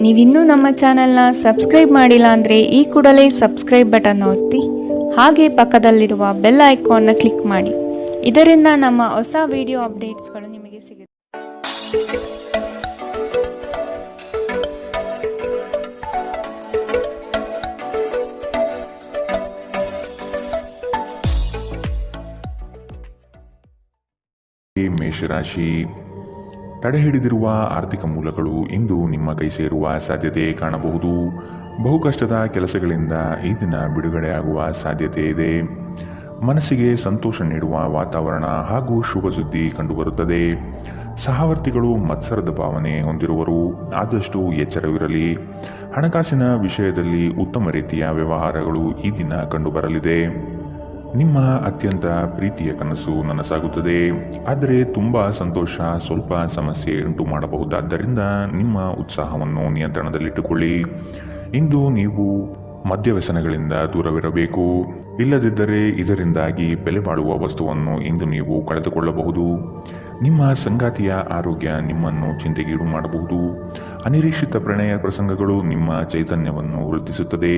ನೀವಿನ್ನೂ ನಮ್ಮ ಚಾನೆಲ್ನ ಸಬ್ಸ್ಕ್ರೈಬ್ ಮಾಡಿಲ್ಲ ಅಂದರೆ ಈ ಕೂಡಲೇ ಸಬ್ಸ್ಕ್ರೈಬ್ ಬಟನ್ ಒತ್ತಿ ಹಾಗೆ ಪಕ್ಕದಲ್ಲಿರುವ ಬೆಲ್ ಐಕಾನ್ನ ಕ್ಲಿಕ್ ಮಾಡಿ. ಇದರಿಂದ ನಮ್ಮ ಹೊಸ ವಿಡಿಯೋ ಅಪ್ಡೇಟ್ಸ್ಗಳು ನಿಮಗೆ ಸಿಗುತ್ತೆ. ಮೇಷರಾಶಿ, ತಡೆಹಿಡಿದಿರುವ ಆರ್ಥಿಕ ಮೂಲಗಳು ಇಂದು ನಿಮ್ಮ ಕೈ ಸೇರುವ ಸಾಧ್ಯತೆ ಕಾಣಬಹುದು. ಬಹುಕಷ್ಟದ ಕೆಲಸಗಳಿಂದ ಈ ದಿನ ಬಿಡುಗಡೆಯಾಗುವ ಸಾಧ್ಯತೆ ಇದೆ. ಮನಸ್ಸಿಗೆ ಸಂತೋಷ ನೀಡುವ ವಾತಾವರಣ ಹಾಗೂ ಶುಭ ಸುದ್ದಿ ಕಂಡುಬರುತ್ತದೆ. ಸಹವರ್ತಿಗಳು ಮತ್ಸರದ ಭಾವನೆ ಹೊಂದಿರುವರು, ಆದಷ್ಟು ಎಚ್ಚರವಿರಲಿ. ಹಣಕಾಸಿನ ವಿಷಯದಲ್ಲಿ ಉತ್ತಮ ರೀತಿಯ ವ್ಯವಹಾರಗಳು ಈ ದಿನ ಕಂಡುಬರಲಿದೆ. ನಿಮ್ಮ ಅತ್ಯಂತ ಪ್ರೀತಿಯ ಕನಸು ನನಸಾಗುತ್ತದೆ, ಆದರೆ ತುಂಬ ಸಂತೋಷ ಸ್ವಲ್ಪ ಸಮಸ್ಯೆ ಉಂಟು ಮಾಡಬಹುದಾದ್ದರಿಂದ ನಿಮ್ಮ ಉತ್ಸಾಹವನ್ನು ನಿಯಂತ್ರಣದಲ್ಲಿಟ್ಟುಕೊಳ್ಳಿ. ಇಂದು ನೀವು ಮದ್ಯವ್ಯಸನಗಳಿಂದ ದೂರವಿರಬೇಕು, ಇಲ್ಲದಿದ್ದರೆ ಇದರಿಂದಾಗಿ ಬೆಲೆ ಬಾಳುವ ವಸ್ತುವನ್ನು ಇಂದು ನೀವು ಕಳೆದುಕೊಳ್ಳಬಹುದು. ನಿಮ್ಮ ಸಂಗಾತಿಯ ಆರೋಗ್ಯ ನಿಮ್ಮನ್ನು ಚಿಂತೆಗೀಡು ಮಾಡಬಹುದು. ಅನಿರೀಕ್ಷಿತ ಪ್ರಣಯ ಪ್ರಸಂಗಗಳು ನಿಮ್ಮ ಚೈತನ್ಯವನ್ನು ವೃದ್ಧಿಸುತ್ತದೆ.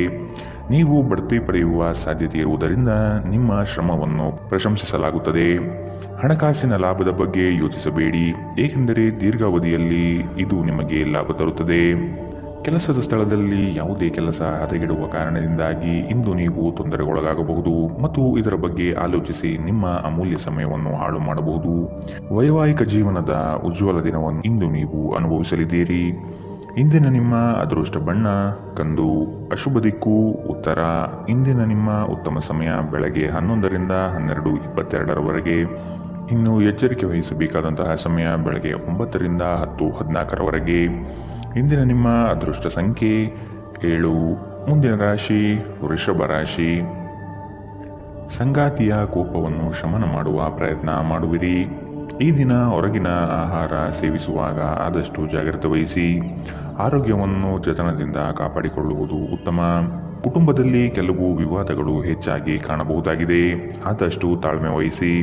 ನೀವು ಬಡ್ತಿ ಪಡೆಯುವ ಸಾಧ್ಯತೆ ಇರುವುದರಿಂದ ನಿಮ್ಮ ಶ್ರಮವನ್ನು ಪ್ರಶಂಸಿಸಲಾಗುತ್ತದೆ. ಹಣಕಾಸಿನ ಲಾಭದ ಬಗ್ಗೆ ಯೋಚಿಸಬೇಡಿ, ಏಕೆಂದರೆ ದೀರ್ಘಾವಧಿಯಲ್ಲಿ ಇದು ನಿಮಗೆ ಲಾಭ ತರುತ್ತದೆ. ಕೆಲಸದ ಸ್ಥಳದಲ್ಲಿ ಯಾವುದೇ ಕೆಲಸ ಹದಗೆಡುವ ಕಾರಣದಿಂದಾಗಿ ಇಂದು ನೀವು ತೊಂದರೆಗೊಳಗಾಗಬಹುದು ಮತ್ತು ಇದರ ಬಗ್ಗೆ ಆಲೋಚಿಸಿ ನಿಮ್ಮ ಅಮೂಲ್ಯ ಸಮಯವನ್ನು ಹಾಳು ಮಾಡಬಹುದು. ವೈವಾಹಿಕ ಜೀವನದ ಉಜ್ವಲ ದಿನವನ್ನು ಇಂದು ನೀವು ಅನುಭವಿಸಲಿದ್ದೀರಿ. ಇಂದಿನ ನಿಮ್ಮ ಅದೃಷ್ಟ ಬಣ್ಣ ಕಂದು, ಅಶುಭ ದಿಕ್ಕು ಉತ್ತರ. ಇಂದಿನ ನಿಮ್ಮ ಉತ್ತಮ ಸಮಯ ಬೆಳಗ್ಗೆ 11ರಿಂದ 12:22ರವರೆಗೆ. ಇನ್ನು ಎಚ್ಚರಿಕೆ ವಹಿಸಬೇಕಾದಂತಹ ಸಮಯ ಬೆಳಗ್ಗೆ 9ರಿಂದ 10:14ರವರೆಗೆ. ಇಂದಿನ ನಿಮ್ಮ ಅದೃಷ್ಟ ಸಂಖ್ಯೆ 7. ಮುಂದಿನ ರಾಶಿ ವೃಷಭ ರಾಶಿ. ಸಂಗಾತಿಯ ಕೋಪವನ್ನು ಶಮನ ಮಾಡುವ ಪ್ರಯತ್ನ ಮಾಡುವಿರಿ. ಈ ದಿನ ಹೊರಗಿನ ಆಹಾರ ಸೇವಿಸುವಾಗ ಆದಷ್ಟು ಜಾಗ್ರತೆ ವಹಿಸಿ. ಆರೋಗ್ಯವನ್ನು ಜತನದಿಂದ ಕಾಪಾಡಿಕೊಳ್ಳುವುದು ಉತ್ತಮ. ಕುಟುಂಬದಲ್ಲಿ ಕೆಲವು ವಿವಾದಗಳು ಹೆಚ್ಚಾಗಿ ಕಾಣಬಹುದಾಗಿದೆ, ಆದಷ್ಟು ತಾಳ್ಮೆ ವಹಿಸಿ.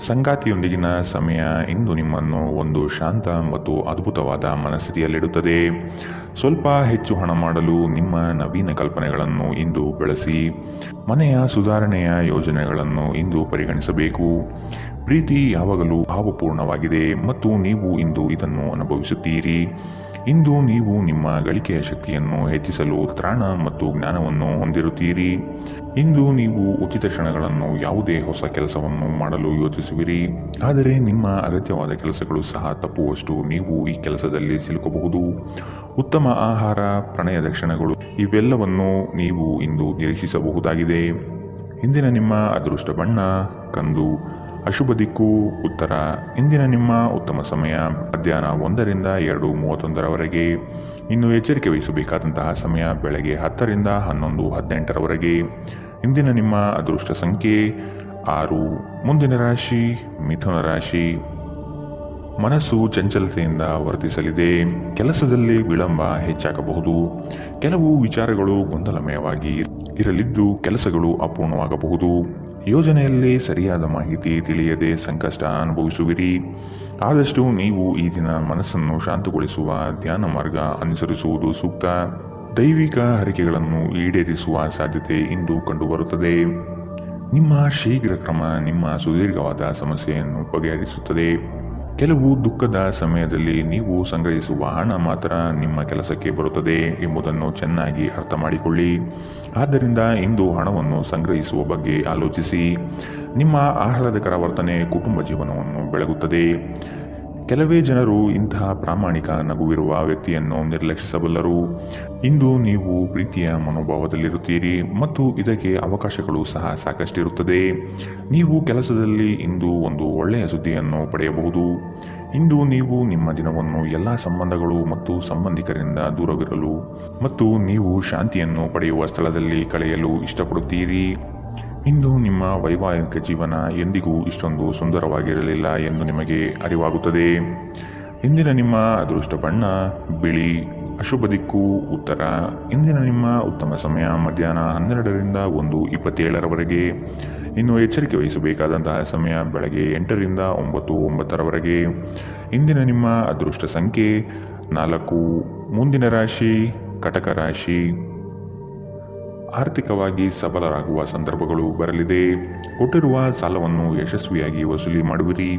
ಸಂಗಾತಿಯೊಂದಿಗಿನ ಸಮಯ ಇಂದು ನಿಮ್ಮನ್ನು ಒಂದು ಶಾಂತ ಮತ್ತು ಅದ್ಭುತವಾದ ಮನಸ್ಥಿತಿಯಲ್ಲಿಡುತ್ತದೆ. ಸ್ವಲ್ಪ ಹೆಚ್ಚು ಹಣ ಮಾಡಲು ನಿಮ್ಮ ನವೀನ ಕಲ್ಪನೆಗಳನ್ನು ಇಂದು ಬೆಳೆಸಿ. ಮನೆಯ ಸುಧಾರಣೆಯ ಯೋಜನೆಗಳನ್ನು ಇಂದು ಪರಿಗಣಿಸಬೇಕು. ಪ್ರೀತಿ ಯಾವಾಗಲೂ ಭಾವಪೂರ್ಣವಾಗಿದೆ ಮತ್ತು ನೀವು ಇಂದು ಇದನ್ನು ಅನುಭವಿಸುತ್ತೀರಿ. ಇಂದು ನೀವು ನಿಮ್ಮ ಗಳಿಕೆಯ ಶಕ್ತಿಯನ್ನು ಹೆಚ್ಚಿಸಲು ತ್ರಾಣ ಮತ್ತು ಜ್ಞಾನವನ್ನು ಹೊಂದಿರುತ್ತೀರಿ. ಇಂದು ನೀವು ಉಚಿತ ಕ್ಷಣಗಳನ್ನು ಯಾವುದೇ ಹೊಸ ಕೆಲಸವನ್ನು ಮಾಡಲು ಯೋಚಿಸುವಿರಿ, ಆದರೆ ನಿಮ್ಮ ಅಗತ್ಯವಾದ ಕೆಲಸಗಳು ಸಹ ತಪ್ಪುವಷ್ಟು ನೀವು ಈ ಕೆಲಸದಲ್ಲಿ ಸಿಲುಕಬಹುದು. ಉತ್ತಮ ಆಹಾರ, ಪ್ರಣಯದ ಕ್ಷಣಗಳು ಇವೆಲ್ಲವನ್ನು ನೀವು ಇಂದು ನಿರೀಕ್ಷಿಸಬಹುದಾಗಿದೆ. ಇಂದಿನ ನಿಮ್ಮ ಅದೃಷ್ಟ ಬಣ್ಣ ಕಂದು, ಅಶುಭ ದಿಕ್ಕು ಉತ್ತರ. ಇಂದಿನ ನಿಮ್ಮ ಉತ್ತಮ ಸಮಯ ಮಧ್ಯಾಹ್ನ 1ರಿಂದ 2:31ರವರೆಗೆ. ಇನ್ನು ಎಚ್ಚರಿಕೆ ವಹಿಸಬೇಕಾದಂತಹ ಸಮಯ ಬೆಳಗ್ಗೆ 10ರಿಂದ 11:18ರವರೆಗೆ. ಇಂದಿನ ನಿಮ್ಮ ಅದೃಷ್ಟ ಸಂಖ್ಯೆ 6. ಮುಂದಿನ ರಾಶಿ ಮಿಥುನ ರಾಶಿ. ಮನಸ್ಸು ಚಂಚಲತೆಯಿಂದ ವರ್ತಿಸಲಿದೆ. ಕೆಲಸದಲ್ಲಿ ವಿಳಂಬ ಹೆಚ್ಚಾಗಬಹುದು. ಕೆಲವು ವಿಚಾರಗಳು ಗೊಂದಲಮಯವಾಗಿ ಇರಲಿದ್ದು ಕೆಲಸಗಳು ಅಪೂರ್ಣವಾಗಬಹುದು. ಯೋಜನೆಯಲ್ಲಿ ಸರಿಯಾದ ಮಾಹಿತಿ ತಿಳಿಯದೆ ಸಂಕಷ್ಟ ಅನುಭವಿಸುವಿರಿ. ಆದಷ್ಟು ನೀವು ಈ ದಿನ ಮನಸ್ಸನ್ನು ಶಾಂತಗೊಳಿಸುವ ಧ್ಯಾನ ಮಾರ್ಗ ಅನುಸರಿಸುವುದು ಸೂಕ್ತ. ದೈವಿಕ ಹರಕೆಗಳನ್ನು ಈಡೇರಿಸುವ ಸಾಧ್ಯತೆ ಇಂದು ಕಂಡುಬರುತ್ತದೆ. ನಿಮ್ಮ ಶೀಘ್ರ ಕ್ರಮ ನಿಮ್ಮ ಸುದೀರ್ಘವಾದ ಸಮಸ್ಯೆಯನ್ನು ಬಗೆಹರಿಸುತ್ತದೆ. ಕೆಲವು ದುಃಖದ ಸಮಯದಲ್ಲಿ ನೀವು ಸಂಗ್ರಹಿಸುವ ಹಣ ಮಾತ್ರ ನಿಮ್ಮ ಕೆಲಸಕ್ಕೆ ಬರುತ್ತದೆ ಎಂಬುದನ್ನು ಚೆನ್ನಾಗಿ ಅರ್ಥ ಮಾಡಿಕೊಳ್ಳಿ. ಆದ್ದರಿಂದ ಇಂದು ಹಣವನ್ನು ಸಂಗ್ರಹಿಸುವ ಬಗ್ಗೆ ಆಲೋಚಿಸಿ. ನಿಮ್ಮ ಆಹ್ಲಾದಕರ ವರ್ತನೆ ಕುಟುಂಬ ಜೀವನವನ್ನು ಬೆಳಗುತ್ತದೆ. ಕೆಲವೇ ಜನರು ಇಂತಹ ಪ್ರಾಮಾಣಿಕ ನಗುವಿರುವ ವ್ಯಕ್ತಿಯನ್ನು ನಿರ್ಲಕ್ಷಿಸಬಲ್ಲರು. ಇಂದು ನೀವು ಪ್ರೀತಿಯ ಮನೋಭಾವದಲ್ಲಿರುತ್ತೀರಿ ಮತ್ತು ಇದಕ್ಕೆ ಅವಕಾಶಗಳು ಸಹ ಸಾಕಷ್ಟಿರುತ್ತದೆ. ನೀವು ಕೆಲಸದಲ್ಲಿ ಇಂದು ಒಂದು ಒಳ್ಳೆಯ ಸುದ್ದಿಯನ್ನು ಪಡೆಯಬಹುದು. ಇಂದು ನೀವು ನಿಮ್ಮ ದಿನವನ್ನು ಎಲ್ಲ ಸಂಬಂಧಗಳು ಮತ್ತು ಸಂಬಂಧಿಕರಿಂದ ದೂರವಿರಲು ಮತ್ತು ನೀವು ಶಾಂತಿಯನ್ನು ಪಡೆಯುವ ಸ್ಥಳದಲ್ಲಿ ಕಳೆಯಲು ಇಷ್ಟಪಡುತ್ತೀರಿ. ಇಂದು ನಿಮ್ಮ ವೈವಾಹಿಕ ಜೀವನ ಎಂದಿಗೂ ಇಷ್ಟೊಂದು ಸುಂದರವಾಗಿರಲಿಲ್ಲ ಎಂದು ನಿಮಗೆ ಅರಿವಾಗುತ್ತದೆ. ಇಂದಿನ ನಿಮ್ಮ ಅದೃಷ್ಟ ಬಣ್ಣ ಬಿಳಿ, ಅಶುಭ ದಿಕ್ಕು ಉತ್ತರ. ಇಂದಿನ ನಿಮ್ಮ ಉತ್ತಮ ಸಮಯ ಮಧ್ಯಾಹ್ನ 12ರಿಂದ 1:27ರವರೆಗೆ. ಇನ್ನು ಎಚ್ಚರಿಕೆ ವಹಿಸಬೇಕಾದಂತಹ ಸಮಯ ಬೆಳಗ್ಗೆ 8ರಿಂದ 9:09ರವರೆಗೆ. ಇಂದಿನ ನಿಮ್ಮ ಅದೃಷ್ಟ ಸಂಖ್ಯೆ 4. ಮುಂದಿನ ರಾಶಿ ಕಟಕ ರಾಶಿ. ಆರ್ಥಿಕವಾಗಿ ಸಬಲರಾಗುವ ಸಂದರ್ಭಗಳು ಬರಲಿದೆ. ಕೊಟ್ಟಿರುವ ಸಾಲವನ್ನು ಯಶಸ್ವಿಯಾಗಿ ವಸೂಲಿ ಮಾಡುವಿರಿ.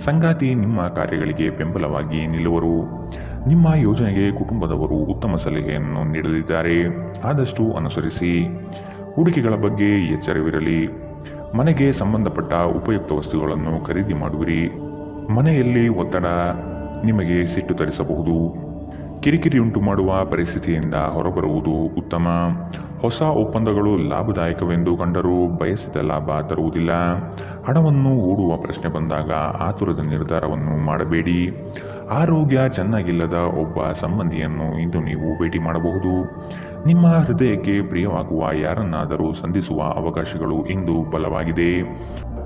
ಸಂಗಾತಿ ನಿಮ್ಮ ಕಾರ್ಯಗಳಿಗೆ ಬೆಂಬಲವಾಗಿ ನಿಲ್ಲುವರು. ನಿಮ್ಮ ಯೋಜನೆಗೆ ಕುಟುಂಬದವರು ಉತ್ತಮ ಸಲಹೆಯನ್ನು ನೀಡಲಿದ್ದಾರೆ, ಆದಷ್ಟು ಅನುಸರಿಸಿ. ಹೂಡಿಕೆಗಳ ಬಗ್ಗೆ ಎಚ್ಚರವಿರಲಿ. ಮನೆಗೆ ಸಂಬಂಧಪಟ್ಟ ಉಪಯುಕ್ತ ವಸ್ತುಗಳನ್ನು ಖರೀದಿ ಮಾಡುವಿರಿ. ಮನೆಯಲ್ಲಿ ಒತ್ತಡ ನಿಮಗೆ ಸಿಟ್ಟು ತರಿಸಬಹುದು. ಕಿರಿಕಿರಿಯುಂಟು ಮಾಡುವ ಪರಿಸ್ಥಿತಿಯಿಂದ ಹೊರಬರುವುದು ಉತ್ತಮ. ಹೊಸ ಒಪ್ಪಂದಗಳು ಲಾಭದಾಯಕವೆಂದು ಕಂಡರೂ ಬಯಸಿದ ಲಾಭ ತರುವುದಿಲ್ಲ. ಹಣವನ್ನು ಹೂಡುವ ಪ್ರಶ್ನೆ ಬಂದಾಗ ಆತುರದ ನಿರ್ಧಾರವನ್ನು ಮಾಡಬೇಡಿ. ಆರೋಗ್ಯ ಚೆನ್ನಾಗಿಲ್ಲದ ಒಬ್ಬ ಸಂಬಂಧಿಯನ್ನು ಇಂದು ನೀವು ಭೇಟಿ ಮಾಡಬಹುದು. ನಿಮ್ಮ ಹೃದಯಕ್ಕೆ ಪ್ರಿಯವಾಗುವ ಯಾರನ್ನಾದರೂ ಸಂಧಿಸುವ ಅವಕಾಶಗಳು ಇಂದು ಬಲವಾಗಿದೆ.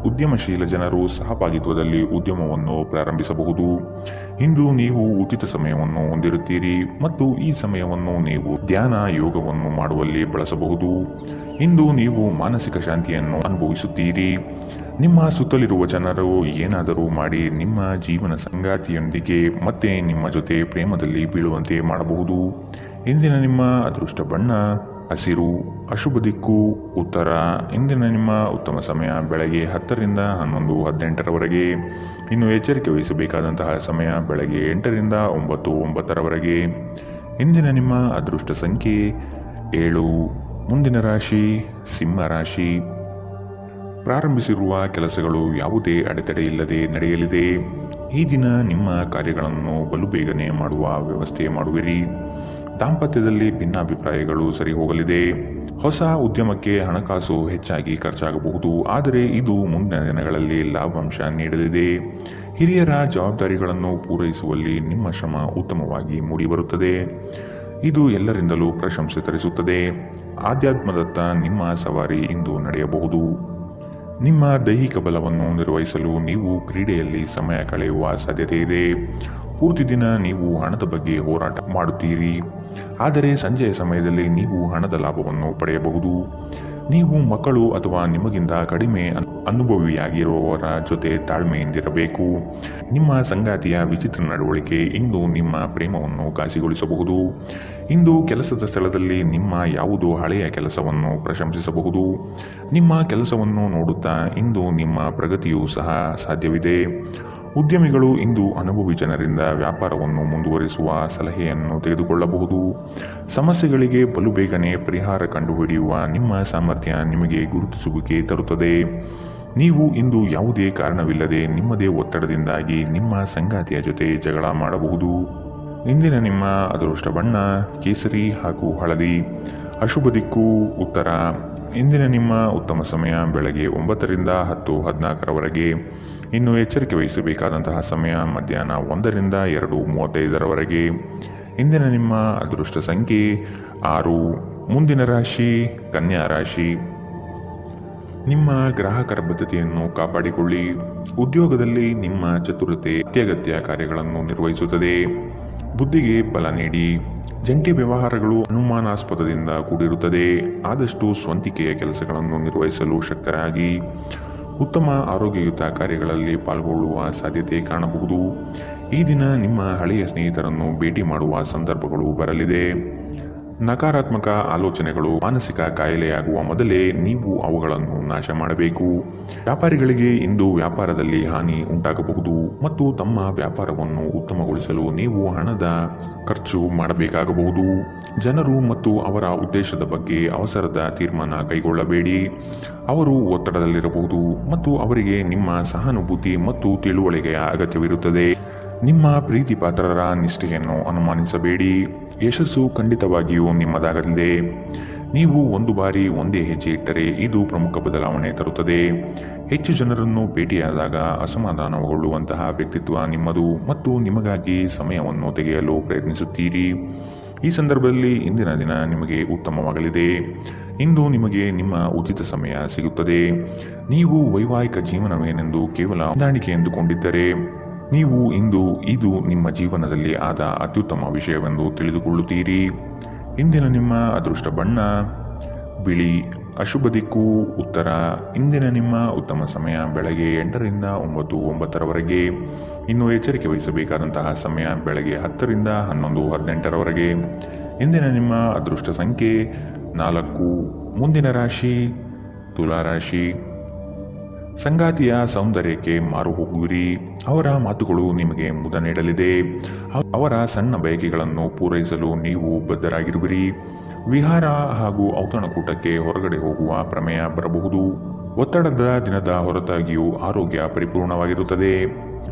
ಉದ್ಯಮಶೀಲ ಜನರು ಸಹಭಾಗಿತ್ವದಲ್ಲಿ ಉದ್ಯಮವನ್ನು ಪ್ರಾರಂಭಿಸಬಹುದು. ಇಂದು ನೀವು ಉಚಿತ ಸಮಯವನ್ನು ಹೊಂದಿರುತ್ತೀರಿ ಮತ್ತು ಈ ಸಮಯವನ್ನು ನೀವು ಧ್ಯಾನ ಯೋಗವನ್ನು ಮಾಡುವಲ್ಲಿ ಬಳಸಬಹುದು. ಇಂದು ನೀವು ಮಾನಸಿಕ ಶಾಂತಿಯನ್ನು ಅನುಭವಿಸುತ್ತೀರಿ. ನಿಮ್ಮ ಸುತ್ತಲಿರುವ ಜನರು ಏನಾದರೂ ಮಾಡಿ ನಿಮ್ಮ ಜೀವನ ಸಂಗಾತಿಯೊಂದಿಗೆ ಮತ್ತೆ ನಿಮ್ಮ ಜೊತೆ ಪ್ರೇಮದಲ್ಲಿ ಬೀಳುವಂತೆ ಮಾಡಬಹುದು. ಇಂದಿನ ನಿಮ್ಮ ಅದೃಷ್ಟ ಬಣ್ಣ ಹಸಿರು. ಅಶುಭ ದಿಕ್ಕು ಉತ್ತರ. ಇಂದಿನ ನಿಮ್ಮ ಉತ್ತಮ ಸಮಯ ಬೆಳಗ್ಗೆ 10 ರಿಂದ 11, 18ರವರೆಗೆ. ಇನ್ನು ಎಚ್ಚರಿಕೆ ವಹಿಸಬೇಕಾದಂತಹ ಸಮಯ ಬೆಳಗ್ಗೆ 8 ರಿಂದ 9, 9ರವರೆಗೆ. ಇಂದಿನ ನಿಮ್ಮ ಅದೃಷ್ಟ ಸಂಖ್ಯೆ 7. ಮುಂದಿನ ರಾಶಿ ಸಿಂಹ ರಾಶಿ. ಪ್ರಾರಂಭಿಸಿರುವ ಕೆಲಸಗಳು ಯಾವುದೇ ಅಡೆತಡೆ ಇಲ್ಲದೆ ನಡೆಯಲಿದೆ. ಈ ದಿನ ನಿಮ್ಮ ಕಾರ್ಯಗಳನ್ನು ಬಲು ಬೇಗನೆ ಮಾಡುವ ವ್ಯವಸ್ಥೆ ಮಾಡುವಿರಿ. ದಾಂಪತ್ಯದಲ್ಲಿ ಭಿನ್ನಾಭಿಪ್ರಾಯಗಳು ಸರಿ ಹೋಗಲಿದೆ. ಹೊಸ ಉದ್ಯಮಕ್ಕೆ ಹಣಕಾಸು ಹೆಚ್ಚಾಗಿ ಖರ್ಚಾಗಬಹುದು, ಆದರೆ ಇದು ಮುಂದಿನ ದಿನಗಳಲ್ಲಿ ಲಾಭಾಂಶ ನೀಡಲಿದೆ. ಹಿರಿಯರ ಜವಾಬ್ದಾರಿಗಳನ್ನು ಪೂರೈಸುವಲ್ಲಿ ನಿಮ್ಮ ಶ್ರಮ ಉತ್ತಮವಾಗಿ ಮೂಡಿಬರುತ್ತದೆ. ಇದು ಎಲ್ಲರಿಂದಲೂ ಪ್ರಶಂಸೆ ತರಿಸುತ್ತದೆ. ಆಧ್ಯಾತ್ಮದತ್ತ ನಿಮ್ಮ ಸವಾರಿ ಇಂದು ನಡೆಯಬಹುದು. ನಿಮ್ಮ ದೈಹಿಕ ಬಲವನ್ನು ನಿರ್ವಹಿಸಲು ನೀವು ಕ್ರೀಡೆಯಲ್ಲಿ ಸಮಯ ಕಳೆಯುವ ಸಾಧ್ಯತೆ ಇದೆ. ಪೂರ್ತಿ ದಿನ ನೀವು ಹಣದ ಬಗ್ಗೆ ಹೋರಾಟ ಮಾಡುತ್ತೀರಿ, ಆದರೆ ಸಂಜೆಯ ಸಮಯದಲ್ಲಿ ನೀವು ಹಣದ ಲಾಭವನ್ನು ಪಡೆಯಬಹುದು. ನೀವು ಮಕ್ಕಳು ಅಥವಾ ನಿಮಗಿಂತ ಕಡಿಮೆ ಅನುಭವಿಯಾಗಿರುವವರ ಜೊತೆ ತಾಳ್ಮೆಯಿಂದಿರಬೇಕು. ನಿಮ್ಮ ಸಂಗಾತಿಯ ವಿಚಿತ್ರ ನಡವಳಿಕೆ ಇಂದು ನಿಮ್ಮ ಪ್ರೇಮವನ್ನು ಘಾಸಿಗೊಳಿಸಬಹುದು. ಇಂದು ಕೆಲಸದ ಸ್ಥಳದಲ್ಲಿ ನಿಮ್ಮ ಯಾವುದೋ ಹಳೆಯ ಕೆಲಸವನ್ನು ಪ್ರಶಂಸಿಸಬಹುದು. ನಿಮ್ಮ ಕೆಲಸವನ್ನು ನೋಡುತ್ತಾ ಇಂದು ನಿಮ್ಮ ಪ್ರಗತಿಯೂ ಸಹ ಸಾಧ್ಯವಿದೆ. ಉದ್ಯಮಿಗಳು ಇಂದು ಅನುಭವಿ ಜನರಿಂದ ವ್ಯಾಪಾರವನ್ನು ಮುಂದುವರಿಸುವ ಸಲಹೆಯನ್ನು ತೆಗೆದುಕೊಳ್ಳಬಹುದು. ಸಮಸ್ಯೆಗಳಿಗೆ ಬಲು ಬೇಗನೆ ಪರಿಹಾರ ಕಂಡುಹಿಡಿಯುವ ನಿಮ್ಮ ಸಾಮರ್ಥ್ಯ ನಿಮಗೆ ಗುರುತಿಸುವಿಕೆ ತರುತ್ತದೆ. ನೀವು ಇಂದು ಯಾವುದೇ ಕಾರಣವಿಲ್ಲದೆ ನಿಮ್ಮದೇ ಒತ್ತಡದಿಂದಾಗಿ ನಿಮ್ಮ ಸಂಗಾತಿಯ ಜೊತೆ ಜಗಳ ಮಾಡಬಹುದು. ಇಂದಿನ ನಿಮ್ಮ ಅದೃಷ್ಟ ಬಣ್ಣ ಕೇಸರಿ ಹಾಗೂ ಹಳದಿ. ಅಶುಭ ದಿಕ್ಕು ಉತ್ತರ. ಇಂದಿನ ನಿಮ್ಮ ಉತ್ತಮ ಸಮಯ ಬೆಳಗ್ಗೆ 9 ರಿಂದ 10, 14ರವರೆಗೆ. ಇನ್ನು ಎಚ್ಚರಿಕೆ ವಹಿಸಬೇಕಾದಂತಹ ಸಮಯ ಮಧ್ಯಾಹ್ನ 1 ರಿಂದ 2:35ರವರೆಗೆ. ಇಂದಿನ ನಿಮ್ಮ ಅದೃಷ್ಟ ಸಂಖ್ಯೆ 6. ಮುಂದಿನ ರಾಶಿ ಕನ್ಯಾ ರಾಶಿ. ನಿಮ್ಮ ಗ್ರಾಹಕರ ಬದ್ಧತೆಯನ್ನು ಕಾಪಾಡಿಕೊಳ್ಳಿ. ಉದ್ಯೋಗದಲ್ಲಿ ನಿಮ್ಮ ಚತುರತೆ ಅತ್ಯಗತ್ಯ ಕಾರ್ಯಗಳನ್ನು ನಿರ್ವಹಿಸುತ್ತದೆ. ಬುದ್ಧಿಗೆ ಬಲ ನೀಡಿ. ಜಂಟಿ ವ್ಯವಹಾರಗಳು ಅನುಮಾನಾಸ್ಪದದಿಂದ ಕೂಡಿರುತ್ತದೆ. ಆದಷ್ಟು ಸ್ವಂತಿಕೆಯ ಕೆಲಸಗಳನ್ನು ನಿರ್ವಹಿಸಲು ಶಕ್ತರಾಗಿ. ಉತ್ತಮ ಆರೋಗ್ಯಯುತ ಕಾರ್ಯಗಳಲ್ಲಿ ಪಾಲ್ಗೊಳ್ಳುವ ಸಾಧ್ಯತೆ ಕಾಣಬಹುದು. ಈ ದಿನ ನಿಮ್ಮ ಹಳೆಯ ಸ್ನೇಹಿತರನ್ನು ಭೇಟಿ ಮಾಡುವ ಸಂದರ್ಭಗಳು ಬರಲಿದೆ. ನಕಾರಾತ್ಮಕ ಆಲೋಚನೆಗಳು ಮಾನಸಿಕ ಕಾಯಿಲೆಯಾಗುವ ಮೊದಲೇ ನೀವು ಅವುಗಳನ್ನು ನಾಶ ಮಾಡಬೇಕು. ವ್ಯಾಪಾರಿಗಳಿಗೆ ಇಂದು ವ್ಯಾಪಾರದಲ್ಲಿ ಹಾನಿ ಉಂಟಾಗಬಹುದು ಮತ್ತು ತಮ್ಮ ವ್ಯಾಪಾರವನ್ನು ಉತ್ತಮಗೊಳಿಸಲು ನೀವು ಹಣದ ಖರ್ಚು ಮಾಡಬೇಕಾಗಬಹುದು. ಜನರು ಮತ್ತು ಅವರ ಉದ್ದೇಶದ ಬಗ್ಗೆ ಅವಸರದ ತೀರ್ಮಾನ ಕೈಗೊಳ್ಳಬೇಡಿ. ಅವರು ಒತ್ತಡದಲ್ಲಿರಬಹುದು ಮತ್ತು ಅವರಿಗೆ ನಿಮ್ಮ ಸಹಾನುಭೂತಿ ಮತ್ತು ತಿಳುವಳಿಕೆಯ ಅಗತ್ಯವಿರುತ್ತದೆ. ನಿಮ್ಮ ಪ್ರೀತಿ ಪಾತ್ರರ ನಿಷ್ಠೆಯನ್ನು ಅನುಮಾನಿಸಬೇಡಿ. ಯಶಸ್ಸು ಖಂಡಿತವಾಗಿಯೂ ನಿಮ್ಮದಾಗಲಿದೆ. ನೀವು ಒಂದು ಬಾರಿ ಒಂದೇ ಹೆಜ್ಜೆ ಇಟ್ಟರೆ ಇದು ಪ್ರಮುಖ ಬದಲಾವಣೆ ತರುತ್ತದೆ. ಹೆಚ್ಚು ಜನರನ್ನು ಭೇಟಿಯಾದಾಗ ಅಸಮಾಧಾನಗೊಳ್ಳುವಂತಹ ವ್ಯಕ್ತಿತ್ವ ನಿಮ್ಮದು ಮತ್ತು ನಿಮಗಾಗಿ ಸಮಯವನ್ನು ತೆಗೆಯಲು ಪ್ರಯತ್ನಿಸುತ್ತೀರಿ. ಈ ಸಂದರ್ಭದಲ್ಲಿ ಇಂದಿನ ದಿನ ನಿಮಗೆ ಉತ್ತಮವಾಗಲಿದೆ. ಇಂದು ನಿಮಗೆ ನಿಮ್ಮ ಉಚಿತ ಸಮಯ ಸಿಗುತ್ತದೆ. ನೀವು ವೈವಾಹಿಕ ಜೀವನವೇನೆಂದು ಕೇವಲ ಹೊಂದಾಣಿಕೆ ಎಂದುಕೊಂಡಿದ್ದರೆ ನೀವು ಇಂದು ಇದು ನಿಮ್ಮ ಜೀವನದಲ್ಲಿ ಆದ ಅತ್ಯುತ್ತಮ ವಿಷಯವೆಂದು ತಿಳಿದುಕೊಳ್ಳುತ್ತೀರಿ. ಇಂದಿನ ನಿಮ್ಮ ಅದೃಷ್ಟ ಬಣ್ಣ ಬಿಳಿ. ಅಶುಭ ದಿಕ್ಕು ಉತ್ತರ. ಇಂದಿನ ನಿಮ್ಮ ಉತ್ತಮ ಸಮಯ ಬೆಳಗ್ಗೆ 8ರಿಂದ 9:09ರವರೆಗೆ. ಇನ್ನು ಎಚ್ಚರಿಕೆ ವಹಿಸಬೇಕಾದಂತಹ ಸಮಯ ಬೆಳಗ್ಗೆ 10ರಿಂದ 11:18ರವರೆಗೆ. ಇಂದಿನ ನಿಮ್ಮ ಅದೃಷ್ಟ ಸಂಖ್ಯೆ 4. ಮುಂದಿನ ರಾಶಿ ತುಲಾರಾಶಿ. ಸಂಗಾತಿಯ ಸೌಂದರ್ಯಕ್ಕೆ ಮಾರು ಹೋಗುವಿರಿ. ಅವರ ಮಾತುಗಳು ನಿಮಗೆ ಮುದ ನೀಡಲಿದೆ. ಅವರ ಸಣ್ಣ ಬಯಕೆಗಳನ್ನು ಪೂರೈಸಲು ನೀವು ಬದ್ಧರಾಗಿರುವಿರಿ. ವಿಹಾರ ಹಾಗೂ ಔತಣಕೂಟಕ್ಕೆ ಹೊರಗಡೆ ಹೋಗುವ ಪ್ರಮೇಯ ಬರಬಹುದು. ಒತ್ತಡದ ದಿನದ ಹೊರತಾಗಿಯೂ ಆರೋಗ್ಯ ಪರಿಪೂರ್ಣವಾಗಿರುತ್ತದೆ.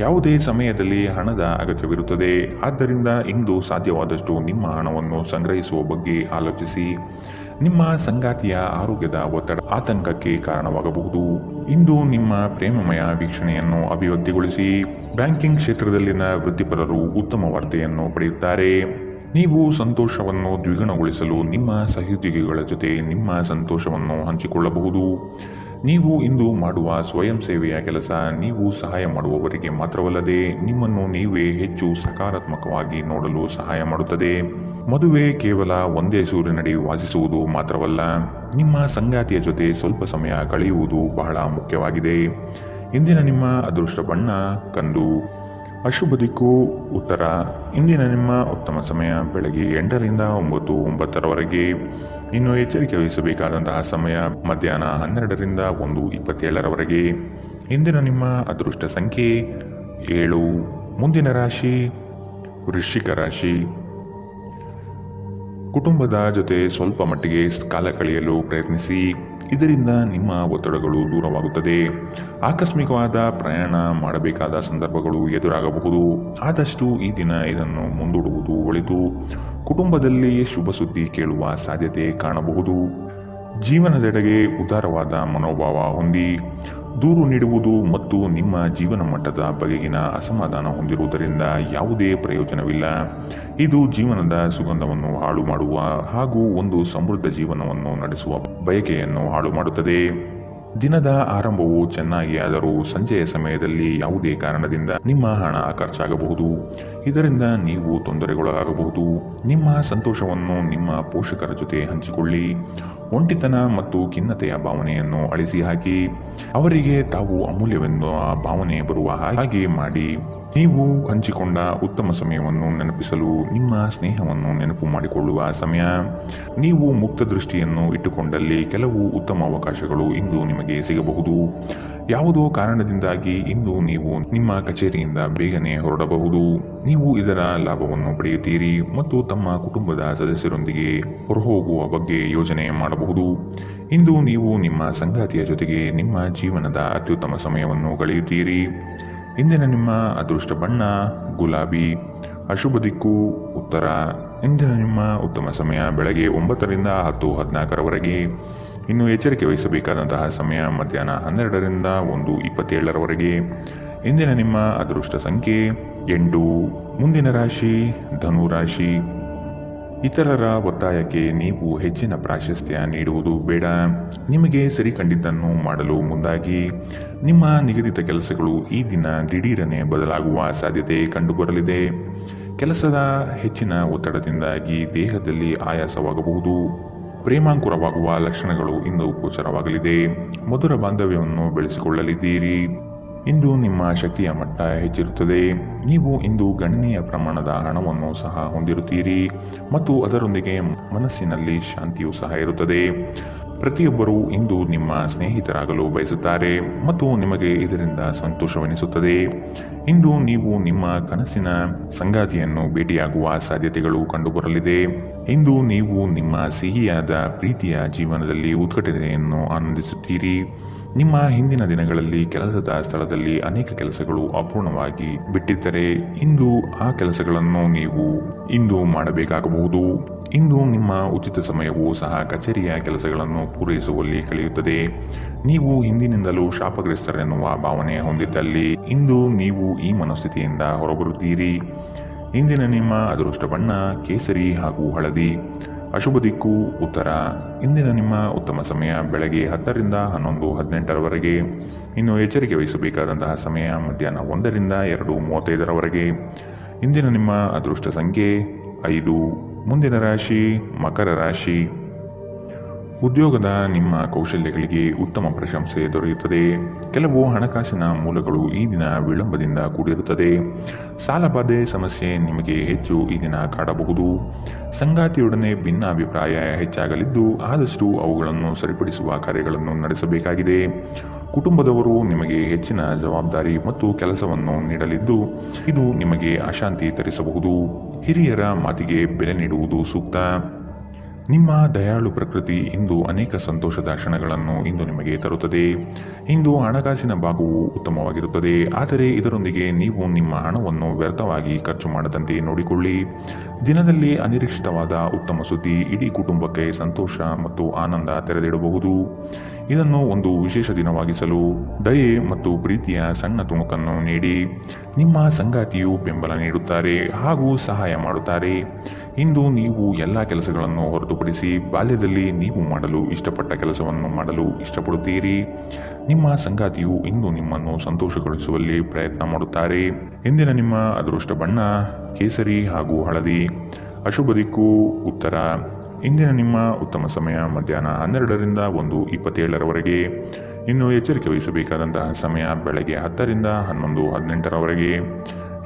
ಯಾವುದೇ ಸಮಯದಲ್ಲಿ ಹಣದ ಅಗತ್ಯವಿರುತ್ತದೆ. ಆದ್ದರಿಂದ ಇಂದು ಸಾಧ್ಯವಾದಷ್ಟು ನಿಮ್ಮ ಹಣವನ್ನು ಸಂಗ್ರಹಿಸುವ ಬಗ್ಗೆ ಆಲೋಚಿಸಿ. ನಿಮ್ಮ ಸಂಗಾತಿಯ ಆರೋಗ್ಯದ ಒತ್ತಡ ಆತಂಕಕ್ಕೆ ಕಾರಣವಾಗಬಹುದು. ಇಂದು ನಿಮ್ಮ ಪ್ರೇಮಮಯ ವೀಕ್ಷಣೆಯನ್ನು ಅಭಿವ್ಯಕ್ತಿಗೊಳಿಸಿ. ಬ್ಯಾಂಕಿಂಗ್ ಕ್ಷೇತ್ರದಲ್ಲಿನ ವೃತ್ತಿಪರರು ಉತ್ತಮ ವಾರ್ತೆಯನ್ನು ಪಡೆಯುತ್ತಾರೆ. ನೀವು ಸಂತೋಷವನ್ನು ದ್ವಿಗುಣಗೊಳಿಸಲು ನಿಮ್ಮ ಸಹೋದ್ಯೋಗಿಗಳ ಜೊತೆ ನಿಮ್ಮ ಸಂತೋಷವನ್ನು ಹಂಚಿಕೊಳ್ಳಬಹುದು. ನೀವು ಇಂದು ಮಾಡುವ ಸ್ವಯಂ ಸೇವೆಯ ಕೆಲಸ ನೀವು ಸಹಾಯ ಮಾಡುವವರಿಗೆ ಮಾತ್ರವಲ್ಲದೆ ನಿಮ್ಮನ್ನು ನೀವೇ ಹೆಚ್ಚು ಸಕಾರಾತ್ಮಕವಾಗಿ ನೋಡಲು ಸಹಾಯ ಮಾಡುತ್ತದೆ. ಮದುವೆ ಕೇವಲ ಒಂದೇ ಸೂರಿನಡಿ ವಾಸಿಸುವುದು ಮಾತ್ರವಲ್ಲ, ನಿಮ್ಮ ಸಂಗಾತಿಯ ಜೊತೆ ಸ್ವಲ್ಪ ಸಮಯ ಕಳೆಯುವುದು ಬಹಳ ಮುಖ್ಯವಾಗಿದೆ. ಇಂದಿನ ನಿಮ್ಮ ಅದೃಷ್ಟ ಬಣ್ಣ ಕಂದು. ಅಶುಭ ದಿಕ್ಕು ಉತ್ತರ. ಇಂದಿನ ನಿಮ್ಮ ಉತ್ತಮ ಸಮಯ ಬೆಳಗ್ಗೆ 8ರಿಂದ 9:09ರವರೆಗೆ. ಇನ್ನು ಎಚ್ಚರಿಕೆ ವಹಿಸಬೇಕಾದಂತಹ ಸಮಯ ಮಧ್ಯಾಹ್ನ 12ರಿಂದ 1:27ರವರೆಗೆ. ಇಂದಿನ ನಿಮ್ಮ ಅದೃಷ್ಟ ಸಂಖ್ಯೆ 7. ಮುಂದಿನ ರಾಶಿ ವೃಶ್ಚಿಕ ರಾಶಿ. ಕುಟುಂಬದ ಜೊತೆ ಸ್ವಲ್ಪ ಮಟ್ಟಿಗೆ ಕಾಲ ಕಳೆಯಲು ಪ್ರಯತ್ನಿಸಿ. ಇದರಿಂದ ನಿಮ್ಮ ಒತ್ತಡಗಳು ದೂರವಾಗುತ್ತದೆ. ಆಕಸ್ಮಿಕವಾದ ಪ್ರಯಾಣ ಮಾಡಬೇಕಾದ ಸಂದರ್ಭಗಳು ಎದುರಾಗಬಹುದು. ಆದಷ್ಟು ಈ ದಿನ ಇದನ್ನು ಮುಂದೂಡುವುದು ಒಳಿತು. ಕುಟುಂಬದಲ್ಲಿ ಶುಭ ಸುದ್ದಿ ಕೇಳುವ ಸಾಧ್ಯತೆ ಕಾಣಬಹುದು. ಜೀವನದೆಡೆಗೆ ಉದಾರವಾದ ಮನೋಭಾವ ಹೊಂದಿ. ದೂರು ನೀಡುವುದು ಮತ್ತು ನಿಮ್ಮ ಜೀವನ ಮಟ್ಟದ ಬಗೆಗಿನ ಅಸಮಾಧಾನ ಹೊಂದಿರುವುದರಿಂದ ಯಾವುದೇ ಪ್ರಯೋಜನವಿಲ್ಲ. ಇದು ಜೀವನದ ಸುಗಂಧವನ್ನು ಹಾಳು ಮಾಡುವ ಹಾಗೂ ಒಂದು ಸಮೃದ್ಧ ಜೀವನವನ್ನು ನಡೆಸುವ ಬಯಕೆಯನ್ನು ಹಾಳು ಮಾಡುತ್ತದೆ. ದಿನದ ಆರಂಭವು ಚೆನ್ನಾಗಿ ಆದರೂ ಸಂಜೆಯ ಸಮಯದಲ್ಲಿ ಯಾವುದೇ ಕಾರಣದಿಂದ ನಿಮ್ಮ ಹಣ ಖರ್ಚಾಗಬಹುದು. ಇದರಿಂದ ನೀವು ತೊಂದರೆಗೊಳಗಾಗಬಹುದು. ನಿಮ್ಮ ಸಂತೋಷವನ್ನು ನಿಮ್ಮ ಪೋಷಕರ ಜೊತೆ ಹಂಚಿಕೊಳ್ಳಿ. ಒಂಟಿತನ ಮತ್ತು ಖಿನ್ನತೆಯ ಭಾವನೆಯನ್ನು ಅಳಿಸಿ ಹಾಕಿ. ಅವರಿಗೆ ತಾವು ಅಮೂಲ್ಯವೆಂದು ಆ ಭಾವನೆ ಬರುವ ಹಾಗೆ ಮಾಡಿ. ನೀವು ಹಂಚಿಕೊಂಡ ಉತ್ತಮ ಸಮಯವನ್ನು ನೆನಪಿಸಲು ನಿಮ್ಮ ಸ್ನೇಹವನ್ನು ನೆನಪು ಮಾಡಿಕೊಳ್ಳುವ ಸಮಯ. ನೀವು ಮುಕ್ತ ದೃಷ್ಟಿಯನ್ನು ಇಟ್ಟುಕೊಂಡಲ್ಲಿ ಕೆಲವು ಉತ್ತಮ ಅವಕಾಶಗಳು ಇಂದು ನಿಮಗೆ ಸಿಗಬಹುದು. ಯಾವುದೋ ಕಾರಣದಿಂದಾಗಿ ಇಂದು ನೀವು ನಿಮ್ಮ ಕಚೇರಿಯಿಂದ ಬೇಗನೆ ಹೊರಡಬಹುದು. ನೀವು ಇದರ ಲಾಭವನ್ನು ಪಡೆಯುತ್ತೀರಿ ಮತ್ತು ತಮ್ಮ ಕುಟುಂಬದ ಸದಸ್ಯರೊಂದಿಗೆ ಹೊರಹೋಗುವ ಬಗ್ಗೆ ಯೋಜನೆ ಮಾಡಬಹುದು. ಇಂದು ನೀವು ನಿಮ್ಮ ಸಂಗಾತಿಯ ಜೊತೆಗೆ ನಿಮ್ಮ ಜೀವನದ ಅತ್ಯುತ್ತಮ ಸಮಯವನ್ನು ಕಳೆಯುತ್ತೀರಿ. ಇಂದಿನ ನಿಮ್ಮ ಅದೃಷ್ಟ ಬಣ್ಣ ಗುಲಾಬಿ. ಅಶುಭ ದಿಕ್ಕು ಉತ್ತರ. ಇಂದಿನ ನಿಮ್ಮ ಉತ್ತಮ ಸಮಯ ಬೆಳಗ್ಗೆ 9ರಿಂದ 10:14ರವರೆಗೆ. ಇನ್ನು ಎಚ್ಚರಿಕೆ ವಹಿಸಬೇಕಾದಂತಹ ಸಮಯ ಮಧ್ಯಾಹ್ನ 12ರಿಂದ 1:27ರವರೆಗೆ. ಇಂದಿನ ನಿಮ್ಮ ಅದೃಷ್ಟ ಸಂಖ್ಯೆ 8. ಮುಂದಿನ ರಾಶಿ ಧನು ರಾಶಿ. ಇತರರ ಒತ್ತಾಯಕ್ಕೆ ನೀವು ಹೆಚ್ಚಿನ ಪ್ರಾಶಸ್ತ್ಯ ನೀಡುವುದು ಬೇಡ. ನಿಮಗೆ ಸರಿ ಕಂಡಿದ್ದನ್ನು ಮಾಡಲು ಮುಂದಾಗಿ. ನಿಮ್ಮ ನಿಗದಿತ ಕೆಲಸಗಳು ಈ ದಿನ ದಿಢೀರನೆ ಬದಲಾಗುವ ಸಾಧ್ಯತೆ ಕಂಡುಬರಲಿದೆ. ಕೆಲಸದ ಹೆಚ್ಚಿನ ಒತ್ತಡದಿಂದಾಗಿ ದೇಹದಲ್ಲಿ ಆಯಾಸವಾಗಬಹುದು. ಪ್ರೇಮಾಂಕುರವಾಗುವ ಲಕ್ಷಣಗಳು ಇಂದು ಗೋಚರವಾಗಲಿದೆ. ಮಧುರ ಬಾಂಧವ್ಯವನ್ನು ಬೆಳೆಸಿಕೊಳ್ಳಲಿದ್ದೀರಿ. ಇಂದು ನಿಮ್ಮ ಶಕ್ತಿಯ ಮಟ್ಟ ಹೆಚ್ಚಿರುತ್ತದೆ. ನೀವು ಇಂದು ಗಣನೀಯ ಪ್ರಮಾಣದ ಹಣವನ್ನು ಸಹ ಹೊಂದಿರುತ್ತೀರಿ ಮತ್ತು ಅದರೊಂದಿಗೆ ಮನಸ್ಸಿನಲ್ಲಿ ಶಾಂತಿಯೂ ಸಹ ಇರುತ್ತದೆ. ಪ್ರತಿಯೊಬ್ಬರೂ ಇಂದು ನಿಮ್ಮ ಸ್ನೇಹಿತರಾಗಲು ಬಯಸುತ್ತಾರೆ ಮತ್ತು ನಿಮಗೆ ಇದರಿಂದ ಸಂತೋಷವೆನಿಸುತ್ತದೆ. ಇಂದು ನೀವು ನಿಮ್ಮ ಕನಸಿನ ಸಂಗಾತಿಯನ್ನು ಭೇಟಿಯಾಗುವ ಸಾಧ್ಯತೆಗಳು ಕಂಡುಬರಲಿದೆ. ಇಂದು ನೀವು ನಿಮ್ಮ ಸಿಹಿಯಾದ ಪ್ರೀತಿಯ ಜೀವನದಲ್ಲಿ ಉತ್ಕಟತೆಯನ್ನು ಆನಂದಿಸುತ್ತೀರಿ. ನಿಮ್ಮ ಹಿಂದಿನ ದಿನಗಳಲ್ಲಿ ಕೆಲಸದ ಸ್ಥಳದಲ್ಲಿ ಅನೇಕ ಕೆಲಸಗಳು ಅಪೂರ್ಣವಾಗಿ ಬಿಟ್ಟಿದ್ದರೆ ಇಂದು ಆ ಕೆಲಸಗಳನ್ನು ನೀವು ಇಂದು ಮಾಡಬೇಕಾಗಬಹುದು. ಇಂದು ನಿಮ್ಮ ಉಚಿತ ಸಮಯವೂ ಸಹ ಕಚೇರಿಯ ಕೆಲಸಗಳನ್ನು ಪೂರೈಸುವಲ್ಲಿ ಕಳೆಯುತ್ತದೆ. ನೀವು ಹಿಂದಿನಿಂದಲೂ ಶಾಪಗ್ರಸ್ತರೆನ್ನುವ ಭಾವನೆ ಹೊಂದಿದ್ದಲ್ಲಿ ಇಂದು ನೀವು ಈ ಮನಸ್ಥಿತಿಯಿಂದ ಹೊರಬರುತ್ತೀರಿ. ಇಂದಿನ ನಿಮ್ಮ ಅದೃಷ್ಟ ಬಣ್ಣ ಕೇಸರಿ ಹಾಗೂ ಹಳದಿ. ಅಶುಭ ದಿಕ್ಕು ಉತ್ತರ. ಇಂದಿನ ನಿಮ್ಮ ಉತ್ತಮ ಸಮಯ ಬೆಳಗ್ಗೆ 10ರಿಂದ 11:18ರವರೆಗೆ. ಇನ್ನು ಎಚ್ಚರಿಕೆ ವಹಿಸಬೇಕಾದಂತಹ ಸಮಯ ಮಧ್ಯಾಹ್ನ 1ರಿಂದ 2:35ರವರೆಗೆ. ಇಂದಿನ ನಿಮ್ಮ ಅದೃಷ್ಟ ಸಂಖ್ಯೆ 5. ಮುಂದಿನ ರಾಶಿ ಮಕರ ರಾಶಿ. ಉದ್ಯೋಗದ ನಿಮ್ಮ ಕೌಶಲ್ಯಗಳಿಗೆ ಉತ್ತಮ ಪ್ರಶಂಸೆ ದೊರೆಯುತ್ತದೆ. ಕೆಲವು ಹಣಕಾಸಿನ ಮೂಲಗಳು ಈ ದಿನ ವಿಳಂಬದಿಂದ ಕೂಡಿರುತ್ತದೆ. ಸಾಲಬಾಧೆ ಸಮಸ್ಯೆ ನಿಮಗೆ ಹೆಚ್ಚು ಈ ದಿನ ಕಾಡಬಹುದು. ಸಂಗಾತಿಯೊಡನೆ ಭಿನ್ನಾಭಿಪ್ರಾಯ ಹೆಚ್ಚಾಗಲಿದ್ದು ಆದಷ್ಟು ಅವುಗಳನ್ನು ಸರಿಪಡಿಸುವ ಕಾರ್ಯಗಳನ್ನು ನಡೆಸಬೇಕಾಗಿದೆ. ಕುಟುಂಬದವರು ನಿಮಗೆ ಹೆಚ್ಚಿನ ಜವಾಬ್ದಾರಿ ಮತ್ತು ಕೆಲಸವನ್ನು ನೀಡಲಿದ್ದು ಇದು ನಿಮಗೆ ಅಶಾಂತಿ ತರಿಸಬಹುದು. ಹಿರಿಯರ ಮಾತಿಗೆ ಬೆಲೆ ನೀಡುವುದು ಸೂಕ್ತ. ನಿಮ್ಮ ದಯಾಳು ಪ್ರಕೃತಿ ಇಂದು ಅನೇಕ ಸಂತೋಷದ ಕ್ಷಣಗಳನ್ನು ಇಂದು ನಿಮಗೆ ತರುತ್ತದೆ. ಇಂದು ಹಣಕಾಸಿನ ಭಾಗವು ಉತ್ತಮವಾಗಿರುತ್ತದೆ, ಆದರೆ ಇದರೊಂದಿಗೆ ನೀವು ನಿಮ್ಮ ಹಣವನ್ನು ವ್ಯರ್ಥವಾಗಿ ಖರ್ಚು ಮಾಡದಂತೆ ನೋಡಿಕೊಳ್ಳಿ. ದಿನದಲ್ಲಿ ಅನಿರೀಕ್ಷಿತವಾದ ಉತ್ತಮ ಸುದ್ದಿ ಇಡೀ ಕುಟುಂಬಕ್ಕೆ ಸಂತೋಷ ಮತ್ತು ಆನಂದ ತೆರೆದಿಡಬಹುದು. ಇದನ್ನು ಒಂದು ವಿಶೇಷ ದಿನವಾಗಿಸಲು ದಯೆ ಮತ್ತು ಪ್ರೀತಿಯ ಸಣ್ಣ ತುಣುಕನ್ನು ನೀಡಿ. ನಿಮ್ಮ ಸಂಗಾತಿಯು ಬೆಂಬಲ ನೀಡುತ್ತಾರೆ ಹಾಗೂ ಸಹಾಯ ಮಾಡುತ್ತಾರೆ. ಇಂದು ನೀವು ಎಲ್ಲ ಕೆಲಸಗಳನ್ನು ಹೊರತುಪಡಿಸಿ ಬಾಲ್ಯದಲ್ಲಿ ನೀವು ಮಾಡಲು ಇಷ್ಟಪಟ್ಟ ಕೆಲಸವನ್ನು ಮಾಡಲು ಇಷ್ಟಪಡುತ್ತೀರಿ. ನಿಮ್ಮ ಸಂಗಾತಿಯು ಇಂದು ನಿಮ್ಮನ್ನು ಸಂತೋಷಗೊಳಿಸುವಲ್ಲಿ ಪ್ರಯತ್ನ ಮಾಡುತ್ತಾರೆ. ಇಂದಿನ ನಿಮ್ಮ ಅದೃಷ್ಟ ಬಣ್ಣ ಕೇಸರಿ ಹಾಗೂ ಹಳದಿ. ಅಶುಭ ದಿಕ್ಕು ಉತ್ತರ. ಇಂದಿನ ನಿಮ್ಮ ಉತ್ತಮ ಸಮಯ ಮಧ್ಯಾಹ್ನ 12ರಿಂದ 1:27ರವರೆಗೆ. ಇನ್ನು ಎಚ್ಚರಿಕೆ ವಹಿಸಬೇಕಾದಂತಹ ಸಮಯ ಬೆಳಗ್ಗೆ 10ರಿಂದ 11:18ರವರೆಗೆ.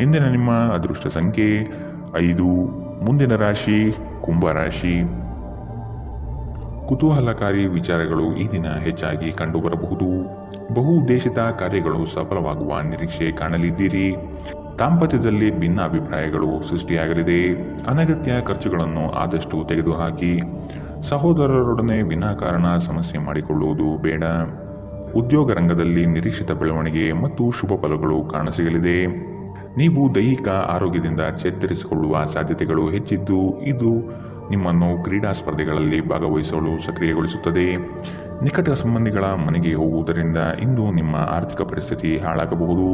ಇಂದಿನ ನಿಮ್ಮ ಅದೃಷ್ಟ ಸಂಖ್ಯೆ 5. ಮುಂದಿನ ರಾಶಿ ಕುಂಭರಾಶಿ. ಕುತೂಹಲಕಾರಿ ವಿಚಾರಗಳು ಈ ದಿನ ಹೆಚ್ಚಾಗಿ ಕಂಡುಬರಬಹುದು. ಬಹು ಉದ್ದೇಶಿತ ಕಾರ್ಯಗಳು ಸಫಲವಾಗುವ ನಿರೀಕ್ಷೆ ಕಾಣಲಿದ್ದೀರಿ. ದಾಂಪತ್ಯದಲ್ಲಿ ಭಿನ್ನಾಭಿಪ್ರಾಯಗಳು ಸೃಷ್ಟಿಯಾಗಲಿದೆ. ಅನಗತ್ಯ ಖರ್ಚುಗಳನ್ನು ಆದಷ್ಟು ತೆಗೆದುಹಾಕಿ. ಸಹೋದರರೊಡನೆ ವಿನಾಕಾರಣ ಸಮಸ್ಯೆ ಮಾಡಿಕೊಳ್ಳುವುದು ಬೇಡ. ಉದ್ಯೋಗ ರಂಗದಲ್ಲಿ ನಿರೀಕ್ಷಿತ ಬೆಳವಣಿಗೆ ಮತ್ತು ಶುಭ ಫಲಗಳು ಕಾಣಸಿಗಲಿದೆ. ನೀವು ದೈಹಿಕ ಆರೋಗ್ಯದಿಂದ ಚೇತರಿಸಿಕೊಳ್ಳುವ ಸಾಧ್ಯತೆಗಳು ಹೆಚ್ಚಿದ್ದು ಇದು ನಿಮ್ಮನ್ನು ಕ್ರೀಡಾ ಸ್ಪರ್ಧೆಗಳಲ್ಲಿ ಭಾಗವಹಿಸಲು ಸಕ್ರಿಯಗೊಳಿಸುತ್ತದೆ. ನಿಕಟ ಸಂಬಂಧಿಗಳ ಮನೆಗೆ ಹೋಗುವುದರಿಂದ ಇಂದು ನಿಮ್ಮ ಆರ್ಥಿಕ ಪರಿಸ್ಥಿತಿ ಹಾಳಾಗಬಹುದು.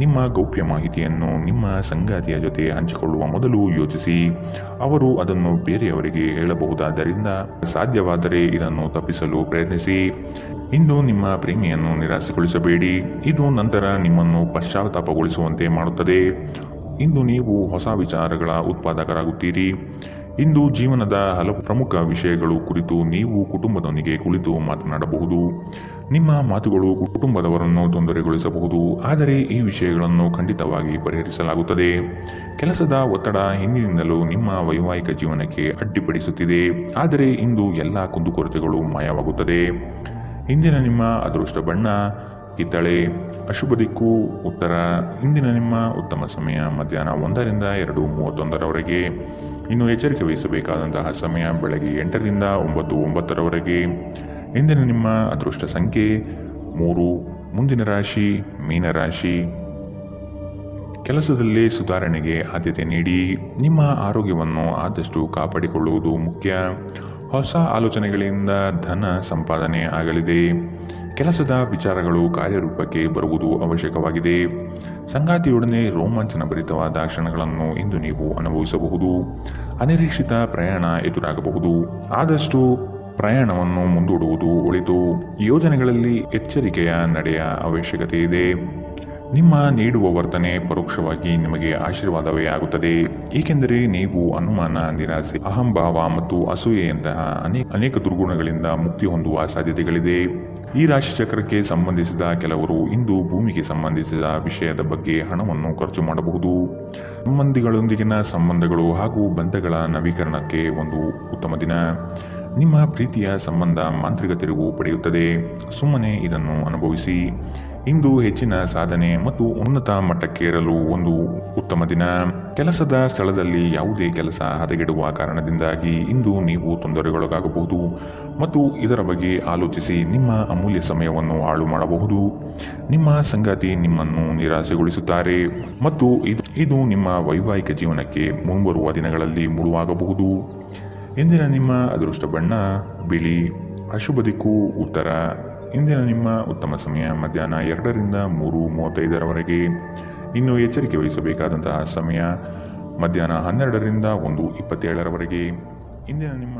ನಿಮ್ಮ ಗೌಪ್ಯ ಮಾಹಿತಿಯನ್ನು ನಿಮ್ಮ ಸಂಗಾತಿಯ ಜೊತೆ ಹಂಚಿಕೊಳ್ಳುವ ಮೊದಲು ಯೋಚಿಸಿ. ಅವರು ಅದನ್ನು ಬೇರೆಯವರಿಗೆ ಹೇಳಬಹುದಾದ್ದರಿಂದ ಸಾಧ್ಯವಾದರೆ ಇದನ್ನು ತಪ್ಪಿಸಲು ಪ್ರಯತ್ನಿಸಿ. ಇಂದು ನಿಮ್ಮ ಪ್ರೇಮಿಯನ್ನು ನಿರಾಸೆಗೊಳಿಸಬೇಡಿ. ಇದು ನಂತರ ನಿಮ್ಮನ್ನು ಪಶ್ಚಾತ್ತಾಪಗೊಳಿಸುವಂತೆ ಮಾಡುತ್ತದೆ. ಇಂದು ನೀವು ಹೊಸ ವಿಚಾರಗಳ ಉತ್ಪಾದಕರಾಗುತ್ತೀರಿ. ಇಂದು ಜೀವನದ ಹಲವು ಪ್ರಮುಖ ವಿಷಯಗಳು ಕುರಿತು ನೀವು ಕುಟುಂಬದೊಂದಿಗೆ ಕುಳಿತು ಮಾತನಾಡಬಹುದು. ನಿಮ್ಮ ಮಾತುಗಳು ಕುಟುಂಬದವರನ್ನು ತೊಂದರೆಗೊಳಿಸಬಹುದು, ಆದರೆ ಈ ವಿಷಯಗಳನ್ನು ಖಂಡಿತವಾಗಿ ಪರಿಹರಿಸಲಾಗುತ್ತದೆ. ಕೆಲಸದ ಒತ್ತಡ ಹಿಂದಿನಿಂದಲೂ ನಿಮ್ಮ ವೈವಾಹಿಕ ಜೀವನಕ್ಕೆ ಅಡ್ಡಿಪಡಿಸುತ್ತಿದೆ, ಆದರೆ ಇಂದು ಎಲ್ಲ ಕುಂದುಕೊರತೆಗಳು ಮಾಯವಾಗುತ್ತದೆ. ಇಂದಿನ ನಿಮ್ಮ ಅದೃಷ್ಟ ಬಣ್ಣ ಕಿತ್ತಳೆ. ಅಶುಭ ದಿಕ್ಕು ಉತ್ತರ. ಇಂದಿನ ನಿಮ್ಮ ಉತ್ತಮ ಸಮಯ ಮಧ್ಯಾಹ್ನ 1ರಿಂದ 2:31ರವರೆಗೆ. ಇನ್ನು ಎಚ್ಚರಿಕೆ ವಹಿಸಬೇಕಾದಂತಹ ಸಮಯ ಬೆಳಗ್ಗೆ 8ರಿಂದ 9:09ರವರೆಗೆ. ಇಂದಿನ ನಿಮ್ಮ ಅದೃಷ್ಟ ಸಂಖ್ಯೆ 3. ಮುಂದಿನ ರಾಶಿ ಮೀನರಾಶಿ. ಕೆಲಸದಲ್ಲಿ ಸುಧಾರಣೆಗೆ ಆದ್ಯತೆ ನೀಡಿ. ನಿಮ್ಮ ಆರೋಗ್ಯವನ್ನು ಆದಷ್ಟು ಕಾಪಾಡಿಕೊಳ್ಳುವುದು ಮುಖ್ಯ. ಹೊಸ ಆಲೋಚನೆಗಳಿಂದ ಧನ ಸಂಪಾದನೆ ಆಗಲಿದೆ. ಕೆಲಸದ ವಿಚಾರಗಳು ಕಾರ್ಯರೂಪಕ್ಕೆ ಬರುವುದು ಅವಶ್ಯಕವಾಗಿದೆ. ಸಂಗಾತಿಯೊಡನೆ ರೋಮಾಂಚನ ಭರಿತವಾದ ಕ್ಷಣಗಳನ್ನು ಇಂದು ನೀವು ಅನುಭವಿಸಬಹುದು. ಅನಿರೀಕ್ಷಿತ ಪ್ರಯಾಣ ಎದುರಾಗಬಹುದು. ಆದಷ್ಟು ಪ್ರಯಾಣವನ್ನು ಮುಂದೂಡುವುದು ಒಳಿತು. ಯೋಜನೆಗಳಲ್ಲಿ ಎಚ್ಚರಿಕೆಯ ನಡೆಯ ಅವಶ್ಯಕತೆ ಇದೆ. ನಿಮ್ಮ ನೀಡುವ ವರ್ತನೆ ಪರೋಕ್ಷವಾಗಿ ನಿಮಗೆ ಆಶೀರ್ವಾದವೇ ಆಗುತ್ತದೆ, ಏಕೆಂದರೆ ನೀವು ಅನುಮಾನ, ನಿರಾಸೆ, ಅಹಂಭಾವ ಮತ್ತು ಅಸೂಯೆಯಂತಹ ಅನೇಕ ದುರ್ಗುಣಗಳಿಂದ ಮುಕ್ತಿ ಹೊಂದುವ ಸಾಧ್ಯತೆಗಳಿದೆ. ಈ ರಾಶಿ ಚಕ್ರಕ್ಕೆ ಸಂಬಂಧಿಸಿದ ಕೆಲವರು ಇಂದು ಭೂಮಿಗೆ ಸಂಬಂಧಿಸಿದ ವಿಷಯದ ಬಗ್ಗೆ ಹಣವನ್ನು ಖರ್ಚು ಮಾಡಬಹುದು. ಸಂಬಂಧಿಗಳೊಂದಿಗಿನ ಸಂಬಂಧಗಳು ಹಾಗೂ ಬಂಧಗಳ ನವೀಕರಣಕ್ಕೆ ಒಂದು ಉತ್ತಮ ದಿನ. ನಿಮ್ಮ ಪ್ರೀತಿಯ ಸಂಬಂಧ ಮಾಂತ್ರಿಕ ತಿರುವು ಪಡೆಯುತ್ತದೆ. ಸುಮ್ಮನೆ ಇದನ್ನು ಅನುಭವಿಸಿ. ಇಂದು ಹೆಚ್ಚಿನ ಸಾಧನೆ ಮತ್ತು ಉನ್ನತ ಮಟ್ಟಕ್ಕೇರಲು ಒಂದು ಉತ್ತಮ ದಿನ. ಕೆಲಸದ ಸ್ಥಳದಲ್ಲಿ ಯಾವುದೇ ಕೆಲಸ ಹದಗೆಡುವ ಕಾರಣದಿಂದಾಗಿ ಇಂದು ನೀವು ತೊಂದರೆಗೊಳಗಾಗಬಹುದು ಮತ್ತು ಇದರ ಬಗ್ಗೆ ಆಲೋಚಿಸಿ ನಿಮ್ಮ ಅಮೂಲ್ಯ ಸಮಯವನ್ನು ಹಾಳು ಮಾಡಬಹುದು. ನಿಮ್ಮ ಸಂಗಾತಿ ನಿಮ್ಮನ್ನು ನಿರಾಸೆಗೊಳಿಸುತ್ತಾರೆ ಮತ್ತು ಇದು ನಿಮ್ಮ ವೈವಾಹಿಕ ಜೀವನಕ್ಕೆ ಮುಂಬರುವ ದಿನಗಳಲ್ಲಿ ಮುಳುವಾಗಬಹುದು. ಇಂದಿನ ನಿಮ್ಮ ಅದೃಷ್ಟ ಬಣ್ಣ ಬಿಳಿ. ಅಶುಭ ದಿಕ್ಕು ಉತ್ತರ. ಇಂದಿನ ನಿಮ್ಮ ಉತ್ತಮ ಸಮಯ ಮಧ್ಯಾಹ್ನ 2ರಿಂದ 3:35ರವರೆಗೆ. ಇನ್ನು ಎಚ್ಚರಿಕೆ ವಹಿಸಬೇಕಾದಂತಹ ಸಮಯ ಮಧ್ಯಾಹ್ನ 12ರಿಂದ 1:27ರವರೆಗೆ. ಇಂದಿನ ನಿಮ್ಮ